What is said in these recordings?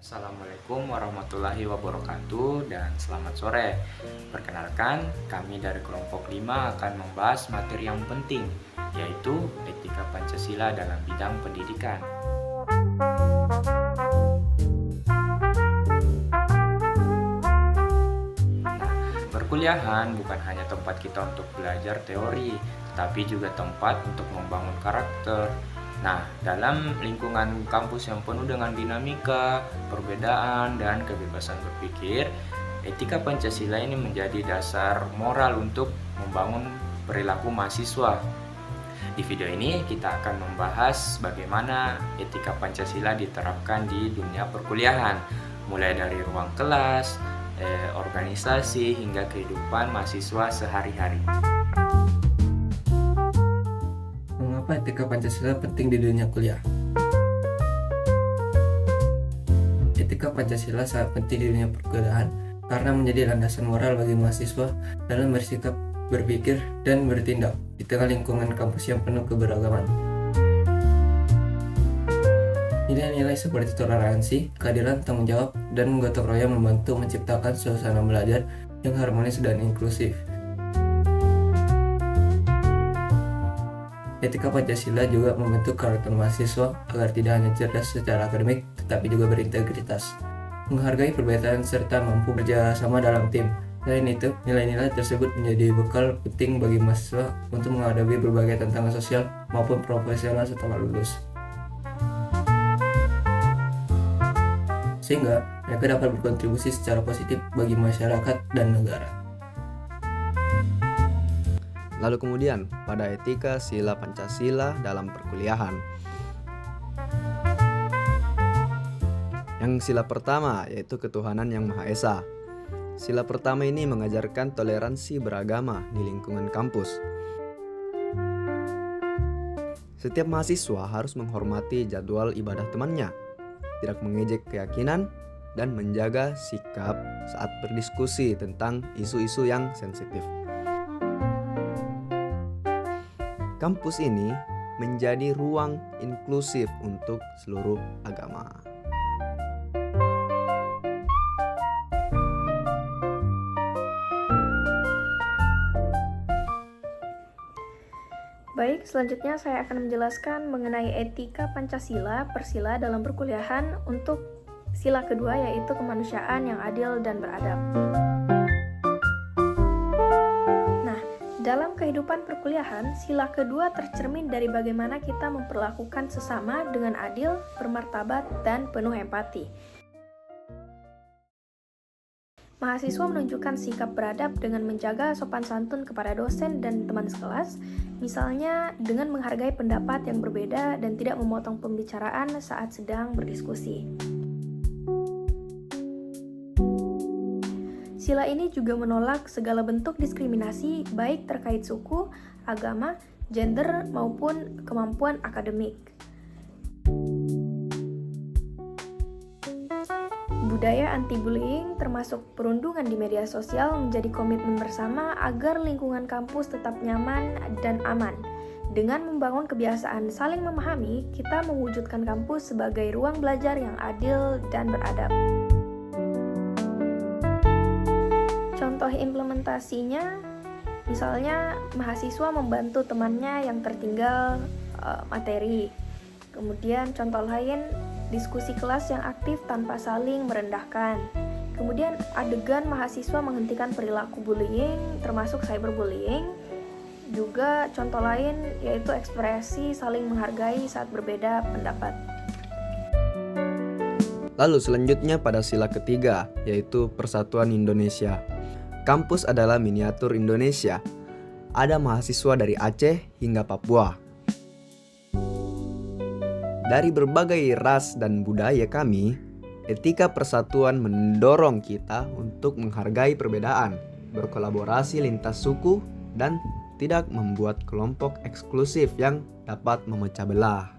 Assalamualaikum warahmatullahi wabarakatuh dan selamat sore. Perkenalkan, kami dari kelompok 5 akan membahas materi yang penting, yaitu etika Pancasila dalam bidang pendidikan. Perkuliahan bukan hanya tempat kita untuk belajar teori, tapi juga tempat untuk membangun karakter. Nah, dalam lingkungan kampus yang penuh dengan dinamika, perbedaan, dan kebebasan berpikir, etika Pancasila ini menjadi dasar moral untuk membangun perilaku mahasiswa. Di video ini kita akan membahas bagaimana etika Pancasila diterapkan di dunia perkuliahan, mulai dari ruang kelas, organisasi, hingga kehidupan mahasiswa sehari-hari. Mengapa etika Pancasila penting di dunia kuliah? Etika Pancasila sangat penting di dunia perkuliahan karena menjadi landasan moral bagi mahasiswa dalam bersikap, berpikir, dan bertindak di tengah lingkungan kampus yang penuh keberagaman. Nilai-nilai seperti toleransi, keadilan, tanggung jawab, dan gotong royong membantu menciptakan suasana belajar yang harmonis dan inklusif. Etika Pancasila juga membentuk karakter mahasiswa agar tidak hanya cerdas secara akademik, tetapi juga berintegritas, menghargai perbedaan, serta mampu bekerja sama dalam tim. Selain itu, nilai-nilai tersebut menjadi bekal penting bagi mahasiswa untuk menghadapi berbagai tantangan sosial maupun profesional setelah lulus, sehingga mereka dapat berkontribusi secara positif bagi masyarakat dan negara. Lalu kemudian, pada etika sila Pancasila dalam perkuliahan. Yang sila pertama yaitu ketuhanan yang Maha Esa. Sila pertama ini mengajarkan toleransi beragama di lingkungan kampus. Setiap mahasiswa harus menghormati jadwal ibadah temannya, tidak mengejek keyakinan, dan menjaga sikap saat berdiskusi tentang isu-isu yang sensitif. Kampus ini menjadi ruang inklusif untuk seluruh agama. Baik, selanjutnya saya akan menjelaskan mengenai etika Pancasila persila dalam perkuliahan untuk sila kedua, yaitu kemanusiaan yang adil dan beradab. Dalam kehidupan perkuliahan, sila kedua tercermin dari bagaimana kita memperlakukan sesama dengan adil, bermartabat, dan penuh empati. Mahasiswa menunjukkan sikap beradab dengan menjaga sopan santun kepada dosen dan teman sekelas, misalnya dengan menghargai pendapat yang berbeda dan tidak memotong pembicaraan saat sedang berdiskusi. Sila ini juga menolak segala bentuk diskriminasi baik terkait suku, agama, gender, maupun kemampuan akademik. Budaya anti-bullying termasuk perundungan di media sosial menjadi komitmen bersama agar lingkungan kampus tetap nyaman dan aman. Dengan membangun kebiasaan saling memahami, kita mewujudkan kampus sebagai ruang belajar yang adil dan beradab. Contoh implementasinya, misalnya mahasiswa membantu temannya yang tertinggal materi. Kemudian contoh lain, diskusi kelas yang aktif tanpa saling merendahkan. Kemudian adegan mahasiswa menghentikan perilaku bullying, termasuk cyberbullying. Juga contoh lain yaitu ekspresi saling menghargai saat berbeda pendapat. Lalu selanjutnya pada sila ketiga, yaitu Persatuan Indonesia. Kampus adalah miniatur Indonesia. Ada mahasiswa dari Aceh hingga Papua. Dari berbagai ras dan budaya kami, etika persatuan mendorong kita untuk menghargai perbedaan, berkolaborasi lintas suku, dan tidak membuat kelompok eksklusif yang dapat memecah belah.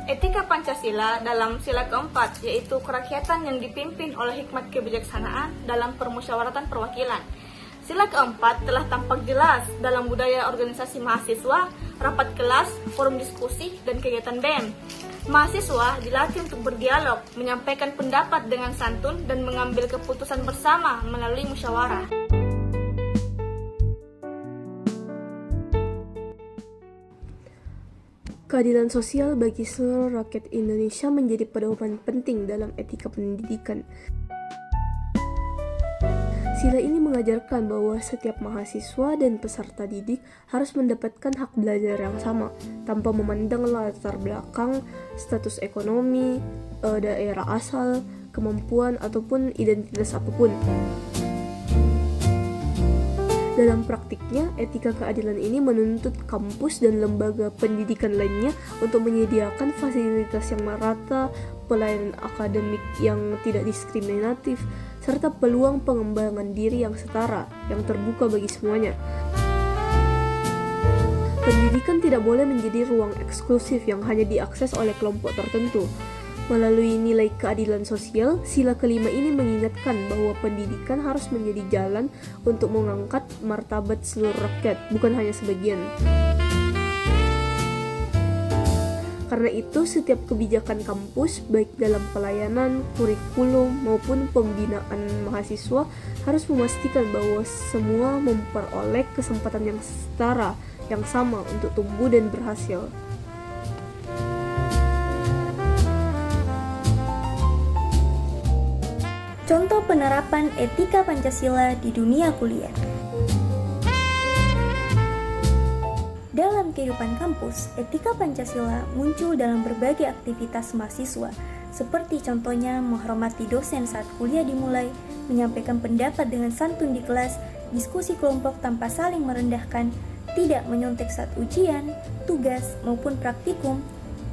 Etika Pancasila dalam sila keempat, yaitu kerakyatan yang dipimpin oleh hikmat kebijaksanaan dalam permusyawaratan perwakilan. Sila keempat telah tampak jelas dalam budaya organisasi mahasiswa, rapat kelas, forum diskusi, dan kegiatan BEM. Mahasiswa dilatih untuk berdialog, menyampaikan pendapat dengan santun, dan mengambil keputusan bersama melalui musyawarah. Keadilan sosial bagi seluruh rakyat Indonesia menjadi pedoman penting dalam etika pendidikan. Sila ini mengajarkan bahwa setiap mahasiswa dan peserta didik harus mendapatkan hak belajar yang sama, tanpa memandang latar belakang, status ekonomi, daerah asal, kemampuan, ataupun identitas apapun. Dalam praktiknya, etika keadilan ini menuntut kampus dan lembaga pendidikan lainnya untuk menyediakan fasilitas yang merata, pelayanan akademik yang tidak diskriminatif, serta peluang pengembangan diri yang setara, yang terbuka bagi semuanya. Pendidikan tidak boleh menjadi ruang eksklusif yang hanya diakses oleh kelompok tertentu. Melalui nilai keadilan sosial, sila kelima ini mengingatkan bahwa pendidikan harus menjadi jalan untuk mengangkat martabat seluruh rakyat, bukan hanya sebagian. Karena itu, setiap kebijakan kampus, baik dalam pelayanan, kurikulum, maupun pembinaan mahasiswa, harus memastikan bahwa semua memperoleh kesempatan yang setara, yang sama untuk tumbuh dan berhasil. Contoh penerapan etika Pancasila di dunia kuliah. Dalam kehidupan kampus, etika Pancasila muncul dalam berbagai aktivitas mahasiswa, seperti contohnya menghormati dosen saat kuliah dimulai, menyampaikan pendapat dengan santun di kelas, diskusi kelompok tanpa saling merendahkan, tidak menyontek saat ujian, tugas, maupun praktikum,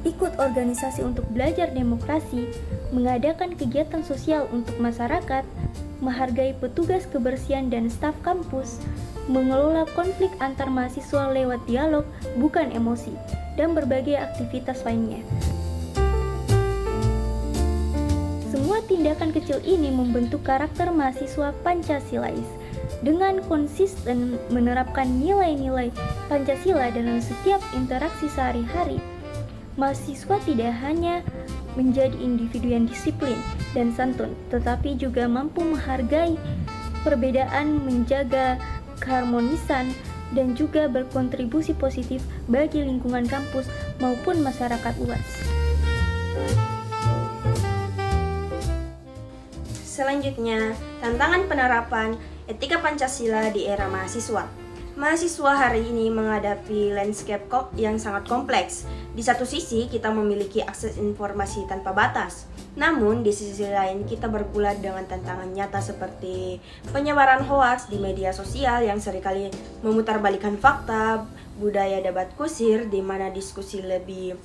ikut organisasi untuk belajar demokrasi, mengadakan kegiatan sosial untuk masyarakat, menghargai petugas kebersihan dan staf kampus, mengelola konflik antar mahasiswa lewat dialog, bukan emosi, dan berbagai aktivitas lainnya. Semua tindakan kecil ini membentuk karakter mahasiswa Pancasilais. Dengan konsisten menerapkan nilai-nilai Pancasila dalam setiap interaksi sehari-hari, mahasiswa tidak hanya menjadi individu yang disiplin dan santun, tetapi juga mampu menghargai perbedaan, menjaga keharmonisan, dan juga berkontribusi positif bagi lingkungan kampus maupun masyarakat luas. Selanjutnya, tantangan penerapan etika Pancasila di era mahasiswa. Mahasiswa hari ini menghadapi landscape yang sangat kompleks. Di satu sisi, kita memiliki akses informasi tanpa batas. Namun, di sisi lain, kita bergulat dengan tantangan nyata seperti penyebaran hoaks di media sosial yang seringkali memutarbalikkan fakta, budaya debat kusir di mana diskusi lebih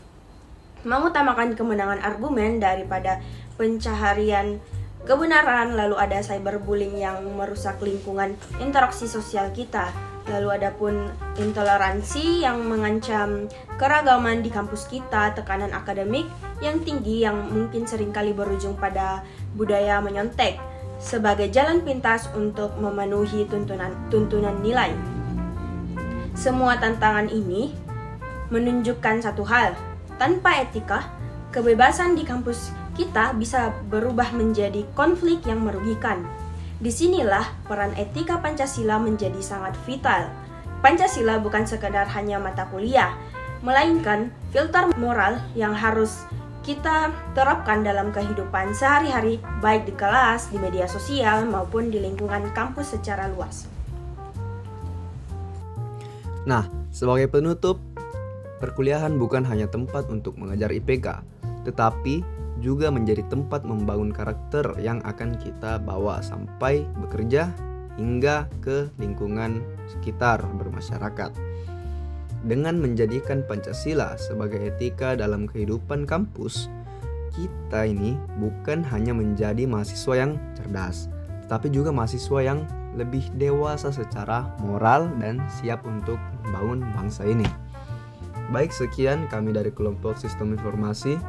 mengutamakan kemenangan argumen daripada pencaharian kebenaran. Lalu ada cyberbullying yang merusak lingkungan interaksi sosial kita. Lalu ada pun intoleransi yang mengancam keragaman di kampus kita, tekanan akademik yang tinggi yang mungkin seringkali berujung pada budaya menyontek sebagai jalan pintas untuk memenuhi tuntunan nilai. Semua tantangan ini menunjukkan satu hal, tanpa etika, kebebasan di kampus kita bisa berubah menjadi konflik yang merugikan. Disinilah peran etika Pancasila menjadi sangat vital. Pancasila bukan sekadar hanya mata kuliah, melainkan filter moral yang harus kita terapkan dalam kehidupan sehari-hari, baik di kelas, di media sosial, maupun di lingkungan kampus secara luas. Nah, sebagai penutup, perkuliahan bukan hanya tempat untuk mengajar IPK, tetapi juga menjadi tempat membangun karakter yang akan kita bawa sampai bekerja hingga ke lingkungan sekitar bermasyarakat. Dengan menjadikan Pancasila sebagai etika dalam kehidupan kampus, kita ini bukan hanya menjadi mahasiswa yang cerdas, tetapi juga mahasiswa yang lebih dewasa secara moral dan siap untuk membangun bangsa ini. Baik, sekian kami dari kelompok Sistem Informasi.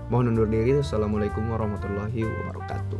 Mohon undur diri. Assalamualaikum warahmatullahi wabarakatuh.